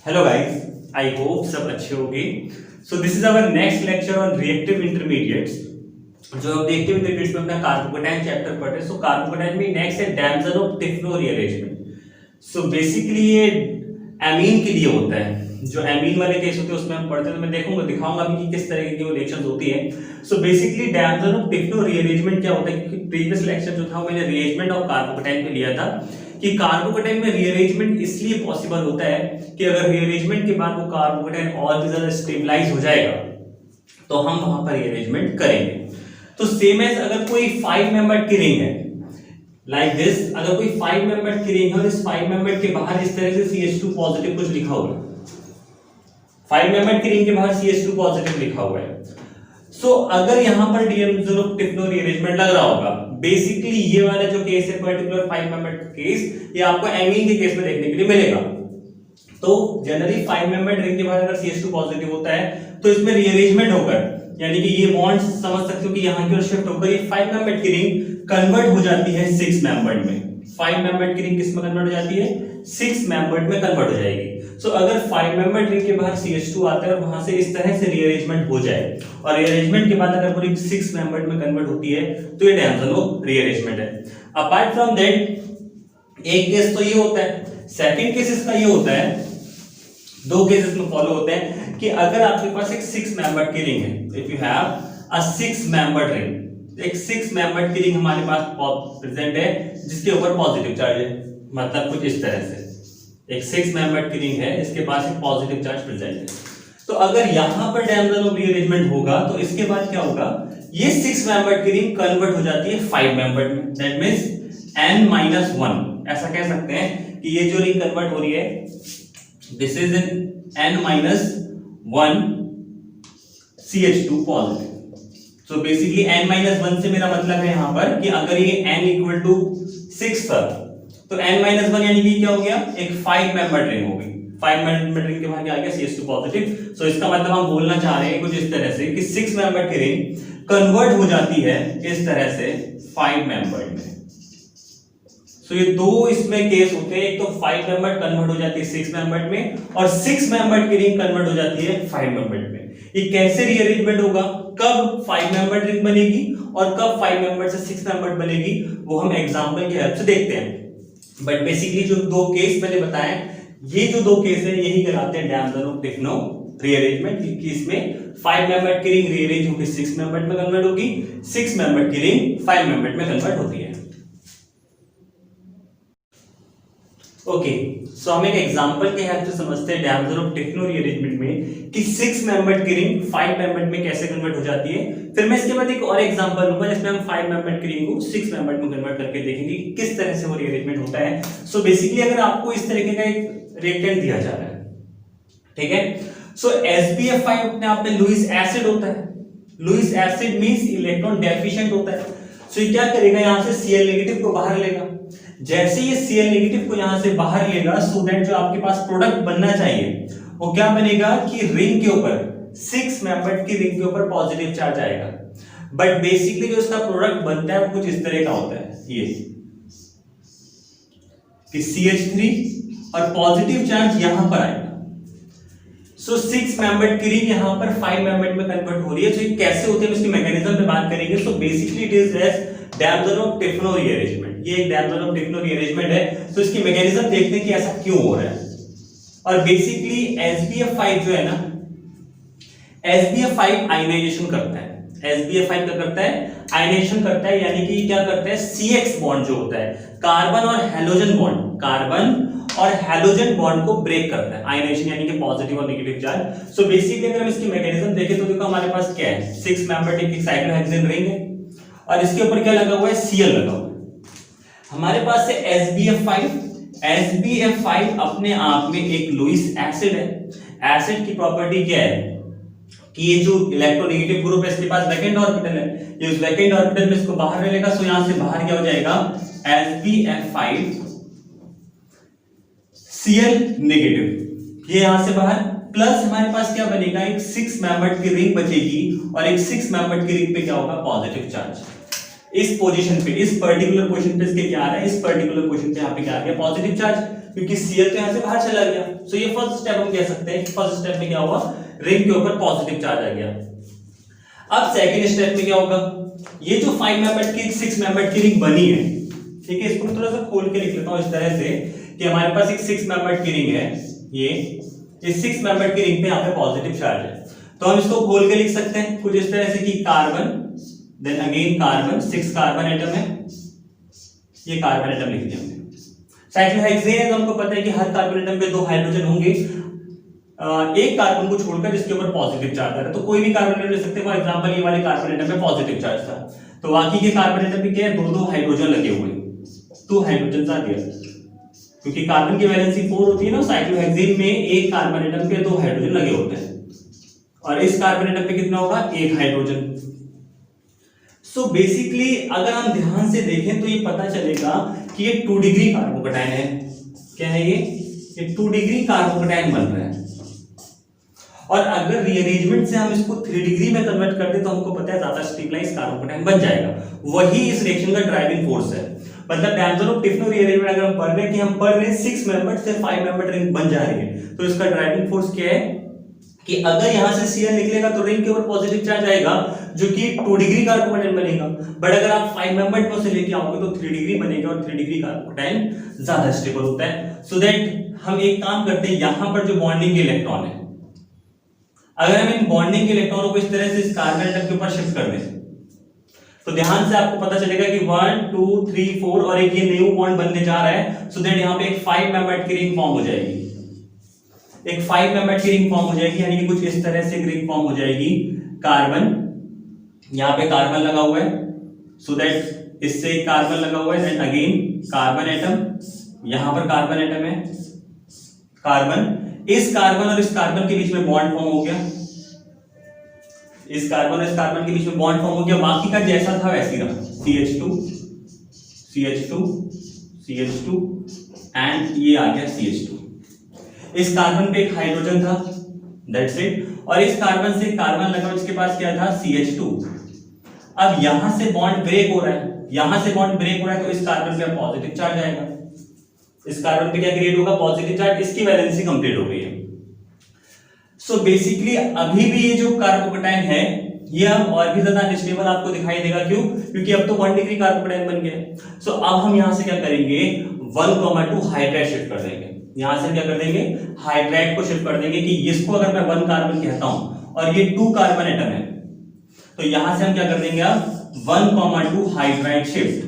Hello guys, I hope सब अच्छे होंगे। So this is our next lecture on reactive intermediates. जो अब रिएक्टिव इंटरमीडिएट्स में अपना कार्बोकेटाइन चैप्टर पढ़ रहे हैं। सो कार्बोकेटाइन में नेक्स्ट है Demjanov Tiffeneau rearrangement. So basically ये एमीन के लिए होता है। जो एमीन वाले केस होते हैं उसमें हम पढ़ते हैं, तो मैं दिखाऊंगा अभी कि किस तरह की वो रिएक्शंस होती है। So basically Demjanov Tiffeneau rearrangement क्या होता है, क्योंकि प्रीवियस लेक्चर जो था वो मैंने रीअरेंजमेंट ऑफ कार्बोकेटाइन पे लिया था कि कार्बोकेटाइन में रीअरेंजमेंट इसलिए पॉसिबल होता है कि अगर रीअरेंजमेंट के बाद वो कार्बोकेटाइन और भी ज्यादा स्टेबलाइज हो जाएगा तो हम वहां पर रीअरेंजमेंट करेंगे। तो सेम एज अगर कोई 5 मेंबर्ड की रिंग है लाइक दिस, अगर कोई 5 मेंबर्ड की रिंग है और इस 5 मेंबर्ड के बाहर इस तरह से CH2 पॉजिटिव कुछ लिखा हुआ है, 5 मेंबर्ड की रिंग के बाहर CH2 पॉजिटिव लिखा हुआ है। सो अगर यहां पर डैमसन ऑफ टिफ्नो रीअरेंजमेंट लग रहा होगा, बेसिकली ये वाला जो केस है पर्टिकुलर 5 मेंबर्ड केस, ये आपको एमीन के केस में देखने के लिए मिलेगा। तो जनरली 5 मेंबर्ड रिंग के बाहर अगर CH2 पॉजिटिव होता है तो इसमें रीअरेंजमेंट होकर, यानी कि ये बॉन्ड समझ सकते हो कि यहां की ओर शिफ्ट होकर ये 5 मेंबर्ड की रिंग कन्वर्ट हो जाती है 6 मेंबर्ड में। 5 मेंबर्ड की रिंग किस में कन्वर्ट हो जाती है? 6 मेंबर्ड में कन्वर्ट हो जाएगी। सो अगर 5 मेंबर्ड रिंग के बाहर CH2 आता है और वहां से इस तरह से रीअरेंजमेंट हो जाए और रीअरेंजमेंट के बाद अगर पूरी 6 मेंबर्ड में कन्वर्ट होती है तो ये डैमसन ऑफ रीअरेंजमेंट है। अपार्ट फ्रॉम दैट एक केस तो ये होता है, सेकंड केस इसका ये होता है, दो केसेस में फॉलो होते हैं कि अगर आपके पास एक 6 मेंबर्ड की रिंग है, if you have a 6 membered ring, एक 6 मेंबर्ड की रिंग हमारे पास प्रेजेंट है जिसके ऊपर पॉजिटिव चार्ज है, मतलब कुछ इस तरह से एक 6 मेंबर्ड की रिंग है, इसके पास एक पॉजिटिव चार्ज प्रेजेंट है। तो अगर यहां पर डैमसन ऑफ रीअरेंजमेंट होगा तो इसके बाद क्या होगा, ये 6 मेंबर्ड की रिंग कन्वर्ट हो जाती है 5 मेंबर्ड में, दैट मींस n-1। ऐसा कह सकते हैं कि ये जो रिंग कन्वर्ट हो रही है this is an n-1 CH2 positive. So basically n-1 से मेरा मतलब है यहां पर कि अगर ये n इक्वल टू 6 था तो n-1 यानी कि क्या हो गया, एक 5 मेंबर्ड रिंग हो गई। 5 मेंबर्ड रिंग के बाहर क्या आ गया, CH2 पॉजिटिव। सो इसका मतलब हम बोलना चाह रहे हैं कुछ इस तरह से कि 6 मेंबर्ड की रिंग कन्वर्ट हो जाती है इस तरह से 5 मेंबर्ड में। सो ये दो इसमें केस होते हैं, एक तो 5 मेंबर्ड कन्वर्ट हो जाती है 6 मेंबर्ड में और 6 मेंबर्ड की रिंग कन्वर्ट हो जाती है 5 मेंबर्ड में। ये कैसे रीअरेंजमेंट होगा, कब 5 मेंबर्ड रिंग बनेगी और कब 5 मेंबर्ड से 6 मेंबर्ड बनेगी, वो हम एग्जांपल की हेल्प से देखते हैं। बट बेसिकली जो दो केस मैंने बताए, ये जो दो केस है यही कहलाते हैं डैमसन ऑफ टिफ्नो रीअरेंजमेंट, क्योंकि इसमें 5 मेंबर्ड की रिंग रीअरेंज होकर 6 मेंबर्ड में कन्वर्ट होगी, 6 मेंबर्ड की रिंग 5 मेंबर्ड में कन्वर्ट होती है। ओके, सो हम एक एग्जांपल के हेल्प से समझते हैं डैमसन ऑफ टिफ्नो रीअरेंजमेंट में कि 6 मेंबर्ड की रिंग 5 मेंबर्ड में कैसे कन्वर्ट हो जाती है। फिर मैं इसके बाद एक और एग्जांपल लूंगा जिसमें हम 5 मेंबर्ड की रिंग को 6 मेंबर्ड में कन्वर्ट करके देखेंगे कि किस तरह से वो रीअरेंजमेंट होता है। सो बेसिकली अगर आपको इस तरीके का एक रिएक्टेंट दिया जा रहा है, ठीक है, सो SbF5 अपने आप में लुईस एसिड होता है। Lewis acid means electron deficient होता है। सो ये क्या करेगा, यहां से Cl नेगेटिव को बाहर लेगा। जैसे ये Cl नेगेटिव को यहां से बाहर लेगा, स्टूडेंट जो आपके पास प्रोडक्ट बनना चाहिए वो क्या बनेगा कि रिंग के ऊपर 6 मेंबर्ड की रिंग के ऊपर पॉजिटिव चार्ज आएगा। बट बेसिकली जो इसका प्रोडक्ट बनता है वो कुछ इस तरह का होता है, ये कि CH3 और पॉजिटिव चार्ज यहां पर आएगा। सो 6 मेंबर्ड की रिंग यहां पर 5 मेंबर्ड में कन्वर्ट हो रही है। तो ये कैसे होते हैं इसकी मैकेनिज्म पे बात करेंगे। So basically it is as Demjanov Tiffeneau rearrangement. ये एक डैमसन ऑफ टिफ्नो रीअरेंजमेंट है। तो इसकी मैकेनिज्म देखते हैं कि ऐसा क्यों हो रहा है। और बेसिकली SbF5 जो है ना, SbF5 आयनाइजेशन करता है। SbF5 क्या करता है, आयनाइजेशन करता है, यानी कि क्या करता है, CX बॉन्ड जो होता है कार्बन और हैलोजन बॉन्ड, कार्बन और हैलोजन बॉन्ड को ब्रेक करता है। आयनाइजेशन यानी कि पॉजिटिव और नेगेटिव चार्ज। सो बेसिकली अगर हम इसकी मैकेनिज्म देखें तो देखो हमारे पास क्या है, 6 मेंबर्ड एक साइक्लोहेक्सेन रिंग है और इसके ऊपर क्या लगा हुआ है, Cl लगा हुआ है। हमारे पास है SbF5। SbF5 अपने आप में एक लुईस एसिड है। एसिड की प्रॉपर्टी क्या है कि ये जो इलेक्ट्रोनेगेटिव ग्रुप है इसके पास वैकेंट ऑर्बिटल है, ये उस वैकेंट ऑर्बिटल में इसको बाहर ले लेगा। सो यहां से बाहर क्या हो जाएगा, SbF5 Cl नेगेटिव, ये यहां से बाहर, प्लस हमारे पास क्या बनेगा, एक 6 मेंबर्ड की रिंग बचेगी और एक 6 मेंबर्ड की रिंग पे क्या होगा, पॉजिटिव चार्ज। इस पोजीशन पे, इस पर्टिकुलर पोजीशन पे इसके क्या आ रहा है, इस पर्टिकुलर पोजीशन पे यहां पे क्या आ गया, पॉजिटिव चार्ज। क्योंकि Cl तो यहां से बाहर चला गया। सो ये फर्स्ट स्टेप हम कह सकते हैं कि फर्स्ट स्टेप में क्या हुआ, रिंग के ऊपर पॉजिटिव चार्ज आ गया। अब सेकंड स्टेप में क्या होगा, ये जो 5 मेंबर की 6 मेंबर की रिंग बनी है, ठीक है, इसको मैं थोड़ा सा खोल के लिख लेता हूं इस तरह से कि हमारे पास एक 6 मेंबर की रिंग है, ये इस 6 मेंबर की रिंग पे यहाँ पे पॉजिटिव चार्ज है, तो हम इसको खोल के लिख सकते हैं कुछ इस तरह से कि carbon, then again carbon, 6 carbon atom है, ये कार्बन एटम लिख दिया हमने। साइक्लोहेक्सेन हमको पता है कि हर कार्बन एटम पे 2 हाइड्रोजन होंगे, एक कार्बन को छोड़कर जिसके ऊपर पॉजिटिव चार्ज है, तो कोई भी कार्बन एटम ले सकते हैं। फॉर एग्जांपल ये वाले कार्बन एटम पे पॉजिटिव चार्ज था, तो बाकी के कार्बन एटम पे क्या है, 2 हाइड्रोजन लगे हुए, 2 हाइड्रोजन आ गया, क्योंकि कार्बन की वैलेंसी 4 होती है ना, साइक्लोहेक्सेन में एक कार्बन एटम पे 2 हाइड्रोजन लगे होते हैं, और इस कार्बन एटम पे कितना होगा, 1 हाइड्रोजन। सो बेसिकली अगर हम ध्यान से देखें तो ये पता चलेगा कि ये 2 डिग्री कार्बोकैटायन है। क्या है ये 2 डिग्री कार्बोकैटायन बन रहा है, और अगर रीअरेंजमेंट से हम इसको 3 डिग्री में कन्वर्ट कर दे तो हमको पता है ज्यादा स्टेबलाइज कार्बोकैटायन बन जाएगा। वही इस रिएक्शन का ड्राइविंग फोर्स है। मतलब डायमेंशन ऑफ टिफ्नो रीअरेंजमेंट अगर हम पढ़ रहे हैं कि हम पढ़ रहे हैं 6 मेंबर से 5 मेंबर रिंग बन जा रही है, तो इसका ड्राइविंग फोर्स क्या है कि अगर यहां से Cl निकलेगा तो रिंग के ऊपर पॉजिटिव चार्ज आएगा जो कि 2 डिग्री कार्बोकैटायन बनेगा, बट अगर आप 5 मेंबर में से लेके आओगे तो 3 डिग्री बनेगा, और 3 डिग्री कार्बोकैटायन ज्यादा स्टेबल होता है। सो दैट हम एक काम करते हैं, यहां पर जो बॉन्डिंग के इलेक्ट्रॉन है, अगर हम इन बॉन्डिंग के इलेक्ट्रॉनों को इस तरह से इस कार्बन एटम के ऊपर शिफ्ट कर दें तो ध्यान से आपको पता चलेगा कि 1 2 3 4 और एक ये न्यू बॉन्ड बनने जा रहा है। सो दैट यहां पे एक 5 मेंबर की रिंग फॉर्म हो जाएगी, एक 5 मेंबर की रिंग फॉर्म हो जाएगी, यानी कि कुछ इस तरह से एक रिंग फॉर्म हो जाएगी। कार्बन, यहां पे कार्बन लगा हुआ है, सो दैट इससे एक कार्बन लगा हुआ है, देन अगेन कार्बन एटम, यहां पर कार्बन एटम है, कार्बन, इस कार्बन और इस कार्बन के बीच में बॉन्ड फॉर्म हो गया, इस कार्बन और इस कार्बन के बीच में बॉन्ड फॉर्म हो गया, बाकी का जैसा था वैसे ही रहा, CH2 CH2 CH2 एंड ये आ गया CH2। इस कार्बन पे एक हाइड्रोजन था, दैट्स इट, और इस कार्बन से कार्बन लगा, इसके पास क्या था, CH2। अब यहां से बॉन्ड ब्रेक हो रहा है, यहां से बॉन्ड ब्रेक हो रहा है, तो इस कार्बन पे पॉजिटिव चार्ज आएगा, इस कार्बन पे क्या क्रिएट होगा, पॉजिटिव चार्ज, इसकी वैलेंसी कंप्लीट हो गई है। सो बेसिकली अभी भी ये जो कार्बोकैटायन है ये अब और भी ज्यादा अनस्टेबल आपको दिखाई देगा, क्यों, क्योंकि अब तो 1 डिग्री कार्बोकैटायन बन गया। सो अब हम यहां से क्या करेंगे, 1,2 हाइड्राइड शिफ्ट कर देंगे, यहां से क्या कर देंगे, हाइड्राइड को शिफ्ट कर देंगे कि इसको अगर मैं 1 कार्बन कहता हूं और ये 2 कार्बन एटम है, तो यहां से हम क्या कर देंगे, अब 1,2 हाइड्राइड शिफ्ट,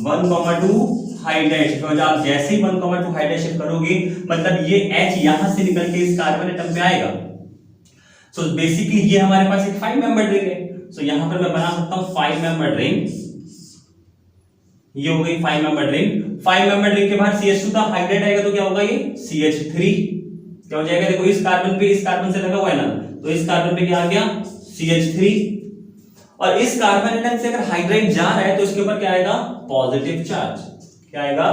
1,2 हाइड्राइड शिफ्ट, और आप जैसे ही 1,2 हाइड्राइड शिफ्ट करोगे मतलब ये H यहां से निकल के इस कार्बन एटम पे आएगा। सो बेसिकली ये हमारे पास एक 5 मेंबर रिंग है। सो यहां पर मैं बना सकता हूं 5 मेंबर रिंग, ये हो गई 5 मेंबर रिंग। 5 मेंबर रिंग के बाद CH2 का हाइड्राइड आएगा तो क्या होगा, ये CH3 क्या हो जाएगा, देखो इस कार्बन पे इस कार्बन से लगा हुआ है ना, तो इस कार्बन पे क्या आ गया, CH3, और इस कार्बन एटम से अगर हाइड्राइड जा रहा है तो इसके ऊपर क्या आएगा, पॉजिटिव चार्ज, क्या आएगा,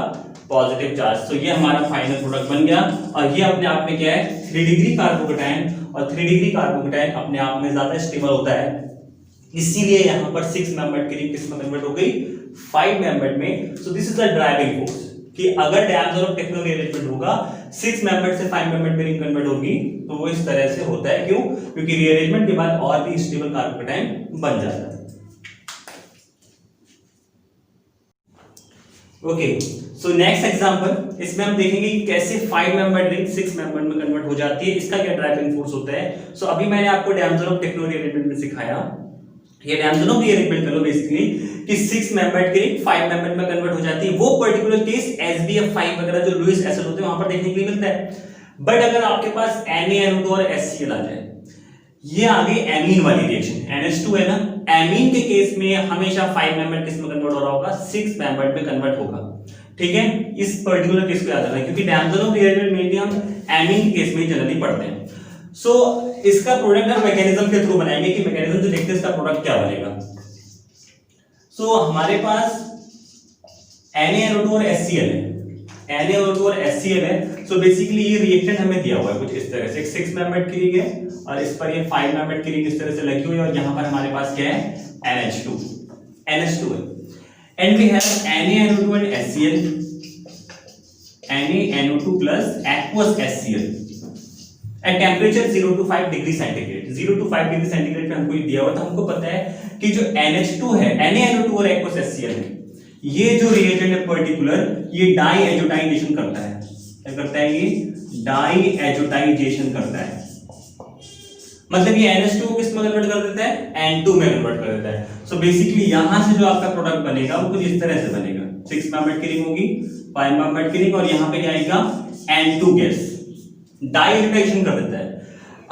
पॉजिटिव चार्ज। तो ये हमारा फाइनल प्रोडक्ट बन गया, और ये अपने आप में क्या है, 3 डिग्री कार्बोकैटायन, और 3 डिग्री कार्बोकैटायन अपने आप में ज्यादा स्टेबल होता है, इसीलिए यहां पर 6 मेंबर की रिंग किस में कन्वर्ट हो गई, 5 मेंबर में। सो this is the driving force कि अगर डायमीटर ऑफ टेक्नो रीअरेंजमेंट होगा 6 मेंबर से 5 मेंबर में रिंग कन्वर्ट होगी, तो वो इस तरह से होता है, क्यों, क्योंकि रीअरेंजमेंट के बाद और भी स्टेबल कार्बोकैटायन बन जाता है। ओके, सो नेक्स्ट एग्जांपल, इसमें हम देखेंगे कि कैसे 5 मेंबर रिंग 6 मेंबर में कन्वर्ट हो जाती है, इसका क्या ड्राइविंग फोर्स होता है। सो अभी मैंने आपको डायमीटर ऑफ टेक्नो रीअरेंजमेंट में सिखाया, ये डायमीटर ऑफ रीअरेंजमेंट करो बेसिकली कि 6 मेंबर की रिंग 5 मेंबर में कन्वर्ट हो जाती है। वो पर्टिकुलर केस SbF5 वगैरह जो लुईस एसिड होते हैं वहां पर देखने के लिए मिलता है। बट अगर आपके पास NaNO2 और HCl आ जाए, ये आ गई एमीन वाली रिएक्शन, NH2 है ना, एमीन के केस में हमेशा 5 मेंबर किस में कन्वर्ट हो रहा होगा, 6 मेंबर में कन्वर्ट होगा, ठीक है। इस पर्टिकुलर केस को याद रखना, क्योंकि डायमीटर ऑफ रीअरेंजमेंट मेनली हम एमीन केस में जनरली पढ़ते हैं। सो इसका प्रोडक्ट हम मैकेनिज्म के थ्रू बनाएंगे कि मैकेनिज्म से देखते हैं इसका प्रोडक्ट क्या बनेगा। सो हमारे पास NaNO2 और HCl है, NaNO2 और HCl है। सो बेसिकली ये रिएक्टेंट हमें दिया हुआ है कुछ इस तरह से, एक 6 मेंबर की रिंग है और इस पर ये 5 मेंबर की रिंग इस तरह से लगी हुई है, और यहां पर हमारे पास क्या है, NH2 है, and we have NaNO2 and HCl, NaNO2 plus aqueous HCl at temperature 0 to 5 degree centigrade. 0 to 5 degree centigrade पे हमको ये दिया हुआ था। हमको पता है कि जो NH2 है, NaNO2 और aqueous HCl है, ये जो रिएजेंट है पर्टिकुलर, ये डाई एजोटाइजेशन करता है। क्या करता है? ये डाई एजोटाइजेशन करता है। मतलब ये NH2 को किस में कन्वर्ट कर देता है? N2 में कन्वर्ट कर देता है। सो बेसिकली यहां से जो आपका प्रोडक्ट बनेगा वो कुछ इस तरह से बनेगा। 6 मेंबर्ड की रिंग होगी, 5 मेंबर्ड की रिंग, और यहां पे क्या आएगा? N2 गैस, डाई एजोटाइजेशन कर देता है।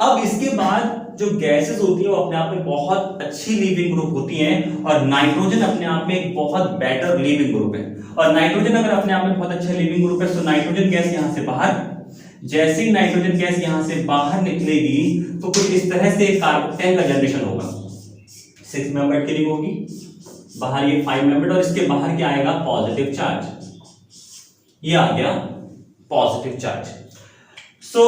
अब इसके बाद जो गैसेस होती है वो अपने आप में बहुत अच्छी लीविंग ग्रुप होती हैं, और नाइट्रोजन अपने आप में एक बहुत बेटर लीविंग ग्रुप है। और नाइट्रोजन अगर अपने आप में बहुत अच्छा लीविंग ग्रुप है, तो नाइट्रोजन गैस यहां से बाहर, जैसे ही नाइट्रोजन गैस यहां से बाहर निकलेगी तो कुछ इस तरह से कार्बोकेटाइन का जनरेशन होगा। 6 मेंबर्ड की रिंग होगी, बाहर ये 5 मेंबर्ड, और इसके बाहर क्या आएगा? Positive charge. ये आ गया पॉजिटिव चार्ज। सो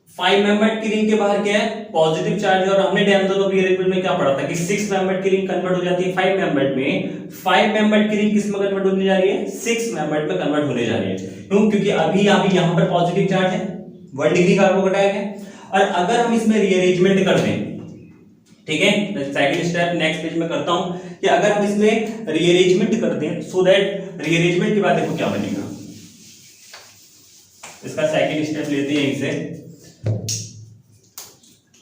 5 मेंबर्ड की रिंग के बाहर क्या है? Positive charge. और हमने डैमसेल ऑफ रिएरेंजमेंट में क्या पढ़ा था कि 6 मेंबर्ड की रिंग कन्वर्ट हो जाती है 5 मेंबर्ड में। 5 मेंबर्ड की रिंग किस में कन्वर्ट होने जा रही है? 6 मेंबर्ड में कन्वर्ट होने जा रही है। क्यों? क्योंकि अभी यहां पर पॉजिटिव चार्ज है, 1 डिग्री कार्बोकेटाइन है। और अगर हम इसमें रीअरेंजमेंट कर दें, ठीक है, सेकंड स्टेप नेक्स्ट पेज में करता हूं, कि अगर हम इसमें रीअरेंजमेंट कर दें, सो दैट रीअरेंजमेंट के बाद देखो क्या बनेगा। इसका सेकंड स्टेप लेते हैं इसे।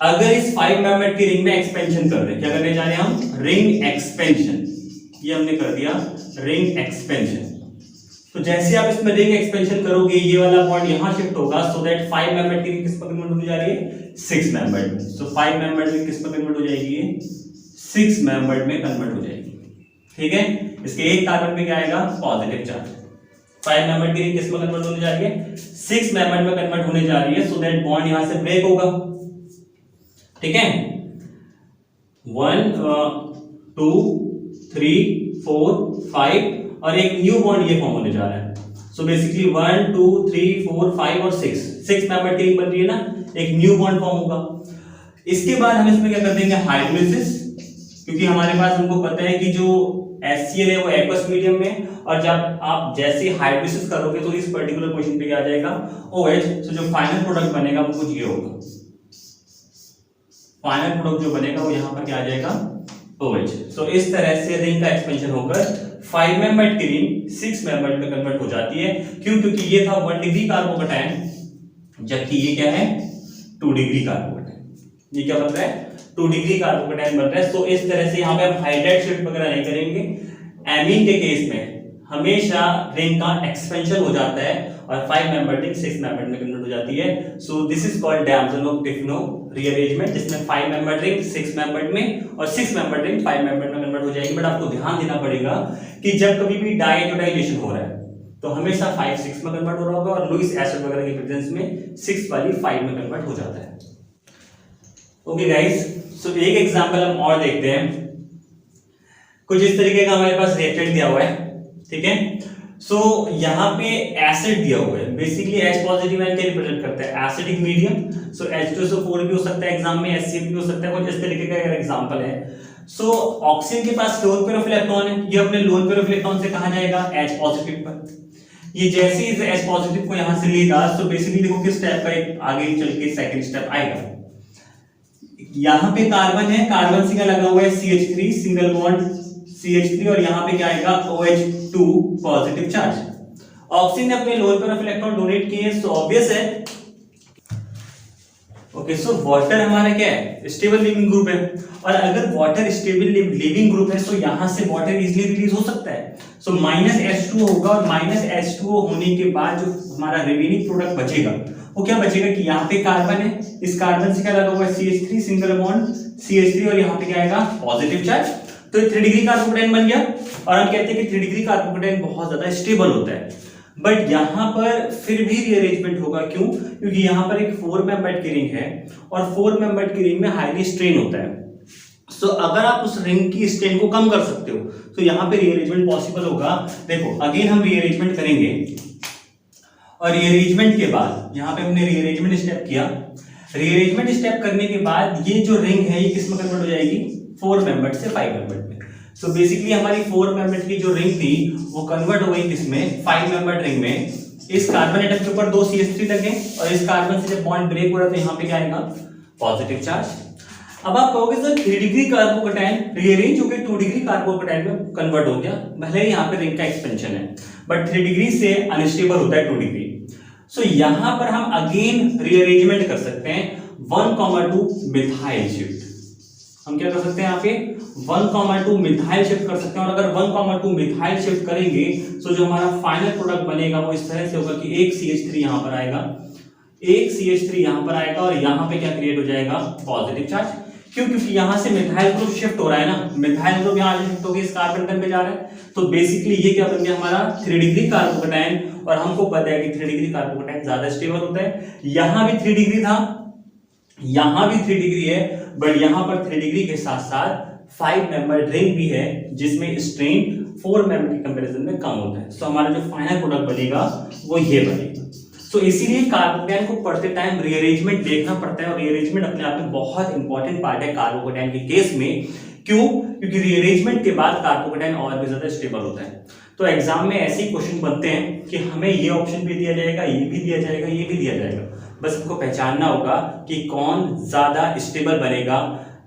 अगर इस 5 मेंबर्ड की रिंग में एक्सपेंशन कर दें, क्या करने जा रहे हैं हम? Ring expansion. ये हमने कर दिया रिंग एक्सपेंशन। तो जैसे आप इसमें रिंग एक्सपेंशन करोगे, ये वाला बॉन्ड यहां शिफ्ट होगा, सो दैट 5 मेंबर्ड की रिंग किस पर कन्वर्ट होने जा रही है? 6 मेंबर्ड में। सो 5 मेंबर्ड में किस पर कन्वर्ट हो जाएगी? 6 मेंबर्ड में कन्वर्ट हो जाएगी। ठीक है, इसके एक कार्बन पे क्या आएगा? Positive charge. 5 मेंबर्ड की रिंग किस में कन्वर्ट होने जा रही है? 6 मेंबर्ड में कन्वर्ट होने जा रही है। सो दैट बॉन्ड यहां से ब्रेक होगा। ठीक है, 1 2 3 4 5, और एक न्यू बॉन्ड ये फॉर्म होने जा रहा है। सो बेसिकली 1 2 3 4 5 और 6 मेंबर्ड की रिंग बन रही है ना, एक न्यू बॉन्ड फॉर्म होगा। इसके बाद हम इसमें क्या कर देंगे? हाइड्रोलिसिस। क्योंकि हमारे पास हमको पता है कि जो HCl है वो एक्वस मीडियम में, और जब आप जैसे हाइड्रोलिसिस करोगे तो इस पर्टिकुलर पोजीशन पे क्या आ जाएगा? OH। सो जो फाइनल प्रोडक्ट बनेगा वो कुछ ये होगा। फाइनल प्रोडक्ट जो बनेगा वो यहां पर क्या आ जाएगा? OH। सो इस तरह से रिंग का एक्सपेंशन होकर 5 मेंबर्ड की रिंग 6 मेंबर्ड में कन्वर्ट हो जाती है। क्यों? क्योंकि ये था 1 डिग्री कार्बोकेटाइन, जबकि ये क्या है? 2 डिग्री कार्बोकेटाइन। ये क्या बन रहा है? 2 डिग्री कार्बोकेटाइन बन रहा है। सो इस तरह से यहाँ पे हम हाइड्राइड शिफ्ट वगैरह नहीं करेंगे। एमीन के केस में हमेशा रिंग का एक्सपेंशन हो जाता है, और 5 मेंबर्ड रिंग 6 मेंबर्ड में कन्वर्ट हो जाती है। So this is called Demjanov Tiffeneau rearrangement, जिसमें 5 मेंबर्ड रिंग 6 मेंबर्ड में और 6 मेंबर्ड रिंग 5 मेंबर्ड में कन्वर्ट हो जाएगी। बट आपको ध्यान देना पड़ेगा कि जब कभी भी डाइएजोटाइजेशन हो रहा है तो हमेशा 5 6 में कन्वर्ट हो रहा होगा, और लुईस एसिड वगैरह की प्रेजेंस में 6 वाली 5 में कन्वर्ट हो जाता है। ओके गाइस, सो एक एग्जांपल हम और देखते हैं। कुछ इस तरीके का हमारे पास रिएक्टेंट दिया हुआ है। ठीक है, सो यहाँ पे एसिड दिया हुआ है। बेसिकली H पॉजिटिव आयन क्या रिप्रेजेंट करता है? Acidic medium. सो H2SO4 भी हो सकता है एग्जाम में, HCl भी हो सकता है। कुछ इस तरीके का एग्जांपल है। सो ऑक्सीजन के पास लोन पेयर ऑफ इलेक्ट्रॉन है, ये अपने लोन पेयर ऑफ इलेक्ट्रॉन से कहां जाएगा? H पॉजिटिव पर। ये जैसे ही H पॉजिटिव को यहां से लेगा, सो बेसिकली देखो किस स्टेप का एक आगे चल के सेकंड स्टेप आएगा। यहां पे कार्बन है, कार्बन से क्या लगा हुआ है? CH3 सिंगल बॉन्ड CH3, और यहां पे क्या आएगा? OH2 positive charge. ऑक्सीजन ने अपने lone pair of electron donate किए, सो ऑब्वियस है। ओके, सो वाटर हमारा क्या है? स्टेबल लिविंग ग्रुप है, और अगर वाटर स्टेबल लिविंग ग्रुप है तो यहां से वाटर इजीली रिलीज हो सकता है। सो -H2 होगा, और -H2 होने के बाद जो हमारा रिमेनिंग प्रोडक्ट बचेगा वो क्या बचेगा? कि यहाँ पे कार्बन है, इस कार्बन से क्या लगा हुआ है? CH3 सिंगल बॉन्ड CH3, और यहाँ पे क्या आएगा? Positive charge. तो 3 डिग्री कार्बोकेटाइन बन गया, और हम कहते हैं कि 3 डिग्री कार्बोकेटाइन बहुत ज्यादा स्टेबल होता है। बट यहां पर फिर भी रीअरेंजमेंट होगा। क्यों? क्योंकि यहां पर एक 4 मेंबर्ड की रिंग है, और 4 मेंबर्ड की रिंग में हाईली स्ट्रेन होता है। सो अगर आप उस रिंग की स्ट्रेन को कम कर सकते हो तो यहां पे रीअरेंजमेंट पॉसिबल होगा। देखो अगेन हम रीअरेंजमेंट करेंगे, और रीअरेंजमेंट के बाद यहां पे हमने रीअरेंजमेंट स्टेप किया। रीअरेंजमेंट स्टेप करने के बाद ये जो रिंग है ये किस में कन्वर्ट हो जाएगी? 4 मेंबर्ड से 5 मेंबर्ड में। सो बेसिकली हमारी 4 मेंबर्ड की जो रिंग थी वो कन्वर्ट हो गई किसमें? 5 मेंबर्ड रिंग में। इस कार्बन एटम के ऊपर 2 CH3 लगे और इस कार्बन से जब बॉन्ड ब्रेक हो रहा है तो यहाँ पे क्या आएगा, पॉजिटिव चार्ज। अब आप कहोगे सर 3 डिग्री कार्बोकैटायन रीअरेंज हो गया 2 डिग्री कार्बोकैटायन में कन्वर्ट हो गया, भले ही यहाँ पे रिंग का एक्सपेंशन है, बट 3 डिग्री से अनस्टेबल होता है 2 डिग्री। सो यहाँ पर हम अगेन रीअरेंजमेंट कर सकते हैं 1,2 मिथाइल शिफ्ट। हम क्या कर सकते हैं यहाँ पे 1,2 मिथाइल शिफ्ट कर सकते हैं, और अगर 1,2 मिथाइल शिफ्ट करेंगे तो जो हमारा फाइनल प्रोडक्ट बनेगा वो इस तरह से होगा कि एक CH3 यहाँ पर आएगा, एक CH3 यहाँ पर आएगा और यहाँ पे क्या क्रिएट हो जाएगा, पॉजिटिव चार्ज। क्यों? क्योंकि यहाँ से मिथाइल ग्रुप शिफ्ट हो रहा है ना, मिथाइल ग्रुप यहाँ शिफ्ट होकर इस कार्बन एटम पे जा रहा है, तो बेसिकली ये क्या बन गया हमारा 3 डिग्री कार्बोकैटायन। और हमको पता है कि 3 डिग्री कार्बोकैटायन ज्यादा स्टेबल होता है। यहाँ भी 3 डिग्री था, यहाँ भी 3 डिग्री है, बट यहाँ पर 3 डिग्री के साथ साथ 5 मेंबर रिंग भी है जिसमें स्ट्रेन 4 मेंबर के कंपैरिजन में कम होता है। तो हमारा जो फाइनल प्रोडक्ट बनेगा वो ये बनेगा। तो इसीलिए कार्बोकैटायन को पढ़ते टाइम रीअरेंजमेंट देखना पड़ता है, और रीअरेंजमेंट अपने आप में बहुत इंपॉर्टेंट पार्ट है कार्बोकैटायन के केस में। क्यों? क्योंकि रीअरेंजमेंट के बाद कार्बोकैटायन और भी ज्यादा स्टेबल होता है। तो एग्जाम में ऐसे क्वेश्चन बनते हैं कि हमें ये ऑप्शन भी दिया जाएगा, ये भी दिया जाएगा, ये भी दिया जाएगा, बस हमको पहचानना होगा कि कौन ज्यादा स्टेबल बनेगा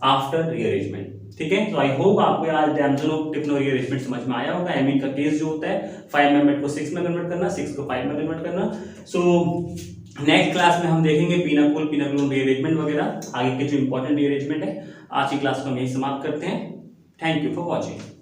आफ्टर रीअरेंजमेंट। ठीक है, तो आई होप आपको आज डैमसन ऑफ टिफिनो रीअरेंजमेंट समझ में आया होगा। एमीन का केस जो होता है 5 मेंबर को 6 में कन्वर्ट करना, 6 को 5 में कन्वर्ट करना। सो नेक्स्ट क्लास में हम देखेंगे पिनाकोल पिनाकोल रीअरेंजमेंट वगैरह, आगे के जो इंपॉर्टेंट रीअरेंजमेंट है। आज की क्लास को हम यही समाप्त करते हैं। Thank you for watching.